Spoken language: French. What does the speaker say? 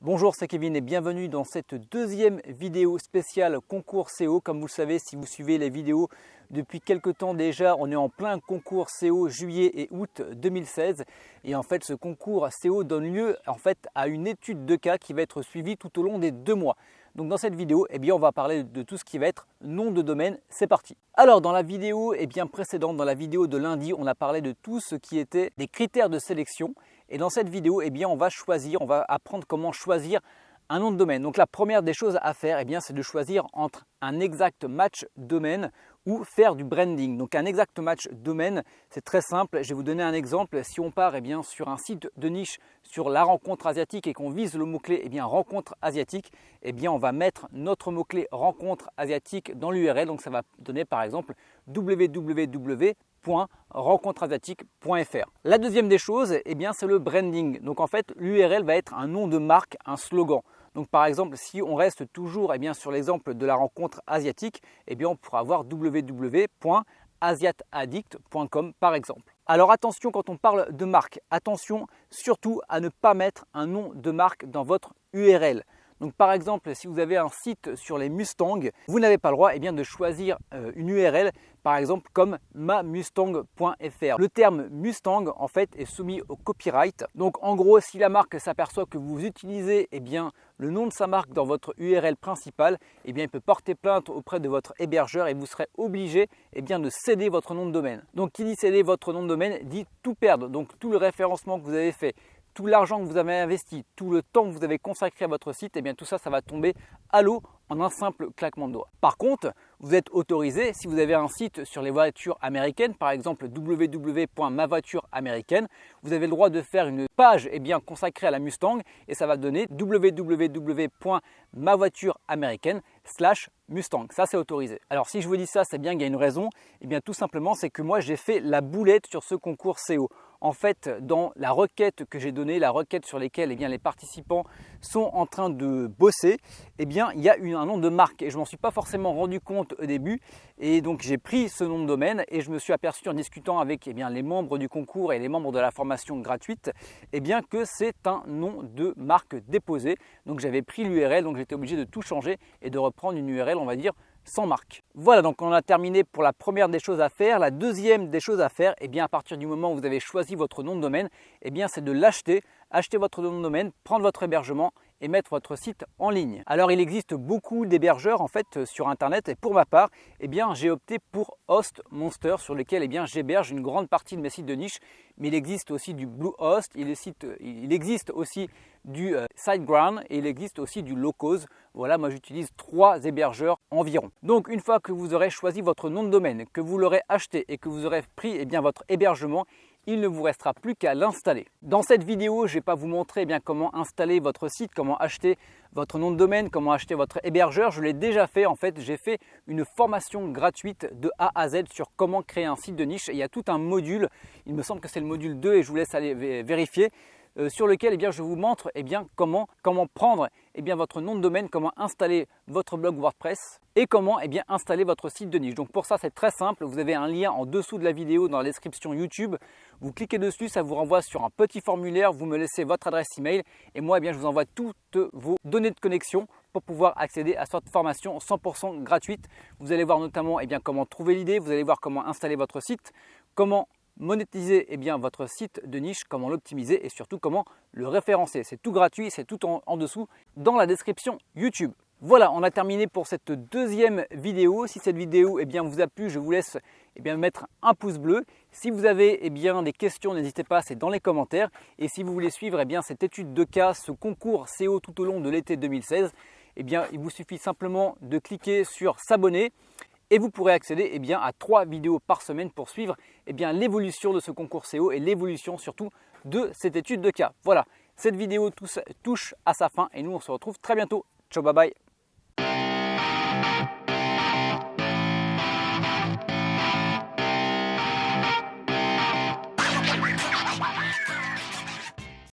Bonjour, c'est Kevin et bienvenue dans cette deuxième vidéo spéciale concours CO. Comme vous le savez, si vous suivez les vidéos depuis quelques temps déjà, on est en plein concours CO juillet et août 2016. Et en fait, ce concours CO donne lieu à une étude de cas qui va être suivie tout au long des 2 mois. Donc dans cette vidéo, on va parler de tout ce qui va être nom de domaine. C'est parti. Alors dans la vidéo précédente, dans la vidéo de lundi, on a parlé de tout ce qui était des critères de sélection. Et dans cette vidéo, on va apprendre comment choisir un nom de domaine. Donc la première des choses à faire, c'est de choisir entre un exact match domaine ou faire du branding. Donc un exact match domaine, c'est très simple. Je vais vous donner un exemple. Si on part sur un site de niche sur la rencontre asiatique et qu'on vise le mot-clé rencontre asiatique, on va mettre notre mot-clé rencontre asiatique dans l'URL. Donc ça va donner par exemple www.rencontreasiatique.fr. La deuxième des choses, c'est le branding. Donc en fait, l'URL va être un nom de marque, un slogan. Donc par exemple, si on reste toujours sur l'exemple de la rencontre asiatique, on pourra avoir www.asiataddict.com par exemple. Alors attention quand on parle de marque, attention surtout à ne pas mettre un nom de marque dans votre URL. Donc par exemple, si vous avez un site sur les Mustangs, vous n'avez pas le droit de choisir une URL par exemple comme mamustang.fr. Le terme Mustang en fait est soumis au copyright. Donc en gros, si la marque s'aperçoit que vous utilisez le nom de sa marque dans votre URL principale, il peut porter plainte auprès de votre hébergeur et vous serez obligé de céder votre nom de domaine. Donc qui dit céder votre nom de domaine dit tout perdre. Donc tout le référencement que vous avez fait, tout l'argent que vous avez investi, tout le temps que vous avez consacré à votre site, tout ça, ça va tomber à l'eau en un simple claquement de doigts. Par contre, vous êtes autorisé, si vous avez un site sur les voitures américaines, par exemple www.mavoitureaméricaine, vous avez le droit de faire une page consacrée à la Mustang et ça va donner www.mavoitureaméricaine/Mustang. Ça, c'est autorisé. Alors, si je vous dis ça, c'est bien qu'il y a une raison. Tout simplement, c'est que moi, j'ai fait la boulette sur ce concours CO. En fait, dans la requête que j'ai donnée, la requête sur laquelle les participants sont en train de bosser, il y a un nom de marque et je ne m'en suis pas forcément rendu compte au début. Et donc, j'ai pris ce nom de domaine et je me suis aperçu en discutant avec les membres du concours et les membres de la formation gratuite que c'est un nom de marque déposé. Donc, j'avais pris l'URL, donc j'étais obligé de tout changer et de reprendre une URL, on va dire, sans marque. Voilà, donc on a terminé pour la première des choses à faire. La deuxième des choses à faire, à partir du moment où vous avez choisi votre nom de domaine, c'est de l'acheter, acheter votre nom de domaine, prendre votre hébergement et mettre votre site en ligne. Alors il existe beaucoup d'hébergeurs en fait sur internet et pour ma part, j'ai opté pour HostMonster sur lequel j'héberge une grande partie de mes sites de niche, mais il existe aussi du Bluehost, il existe aussi du SiteGround et il existe aussi du Localhost. Voilà, moi j'utilise 3 hébergeurs environ. Donc une fois que vous aurez choisi votre nom de domaine, que vous l'aurez acheté et que vous aurez pris votre hébergement, il ne vous restera plus qu'à l'installer. Dans cette vidéo, je ne vais pas vous montrer comment installer votre site, comment acheter votre nom de domaine, comment acheter votre hébergeur. Je l'ai déjà fait. En fait, j'ai fait une formation gratuite de A à Z sur comment créer un site de niche. Et il y a tout un module, il me semble que c'est le module 2 et je vous laisse aller vérifier, sur lequel je vous montre comment prendre votre nom de domaine, comment installer votre blog WordPress et comment installer votre site de niche. Donc pour ça, c'est très simple. Vous avez un lien en dessous de la vidéo dans la description YouTube. Vous cliquez dessus, ça vous renvoie sur un petit formulaire. Vous me laissez votre adresse email et moi, je vous envoie toutes vos données de connexion pour pouvoir accéder à cette formation 100% gratuite. Vous allez voir notamment comment trouver l'idée, vous allez voir comment installer votre site, comment monétiser votre site de niche, comment l'optimiser et surtout comment le référencer. C'est tout gratuit, c'est tout en dessous dans la description YouTube. Voilà, on a terminé pour cette deuxième vidéo. Si cette vidéo vous a plu, je vous laisse mettre un pouce bleu. Si vous avez des questions, n'hésitez pas, c'est dans les commentaires. Et si vous voulez suivre cette étude de cas, ce concours CO tout au long de l'été 2016, il vous suffit simplement de cliquer sur s'abonner. Et vous pourrez accéder à 3 vidéos par semaine pour suivre l'évolution de ce concours CO et l'évolution surtout de cette étude de cas. Voilà, cette vidéo touche à sa fin et nous on se retrouve très bientôt. Ciao, bye bye.